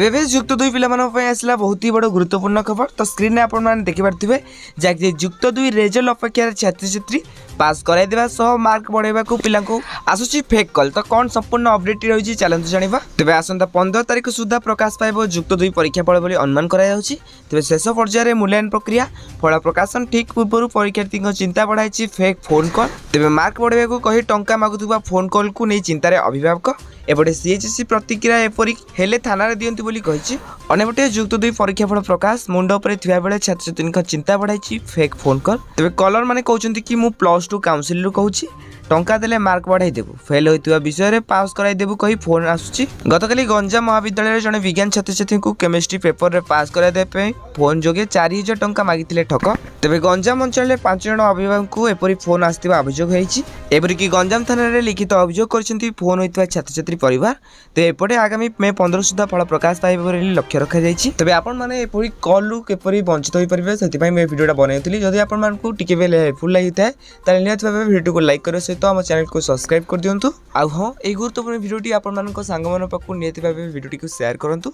एबे युक्त दुई पिला आसला बहुत ही बड़ गुरुत्वपूर्ण खबर। तो स्क्रीन में आपण देखि पारथिबे जे युक्त दुई रेजल्ट अपेक्षा छात्र छात्री पास कराई देबा सह मार्क बढ़ाइबा को पिला को आसुची फेक कॉल। तो कौन संपूर्ण अपडेट रही चलते जाना तेज आसंता 15 तारिख सुधा प्रकाश पाइब युक्त दुई परीक्षा फल बोली अनुमान करायाउछि। तेज शेष पर्यायर मूल्यांकन प्रक्रिया फल प्रकाशन ठीक पूर्व परीक्षार्थी चिंता बढ़ाई फेक फोन कॉल। तेज मार्क बढ़ाइबा को कही टंका मागुवा फोन कॉल को नहीं चिंतार अभिभावक। एपटे सीएचसी प्रतिक्रिया एपरी हेले थाना दियंती बोली कहिछि। अनेपटे युक्त दुई परीक्षा फल प्रकाश मुंड उपर थिबा बेले छात्र छात्री चिंता बढ़ाई फेक फोन कॉल। तेज कलर माने कहउछंती कि मु +2 काउंसिल रु कहउछि टंका देले मार्क बढ़ाई देबु फेल होइतुवा विषय रे पास कराई देबु कही फोन आसुछि। गतकाली गंजाम महाविद्यालय जने विज्ञान छात्र छात्री को केमिस्ट्री पेपर रे पास कराई दे पे फोन जोगे 4000 टंका मागिथिले ठक। तेबे गंजाम अंचल 5 जण अभिभावक को एपरी फोन आस्तिबा अभियोग हेछि। एपरी कि गंजाम थाना रे लिखित अभियोग करछंती फोन होइतुवा छात्र छात्री परिवार। ते एपटे आगामी मे 15 सुधा फल प्रकाश पाइबे बोली लक्ष्य रखा जाइछि। तबे आपण माने एपरी कॉल लु केपरी वंचित होई परिबे सेति पई मे वीडियोटा बनाइथिली। जदि आपण मानकू टिके बेले हेल्पफुल लागिथाय ताले नियत भाबे वीडियो को लाइक करो सहित हम चैनल को सब्सक्राइब कर दियंतु। आ हां ए गुरुत्वपूर्ण वीडियोटी आपण मानक सांग मन पाकू नियत भाबे वीडियोटी को शेयर करंतु।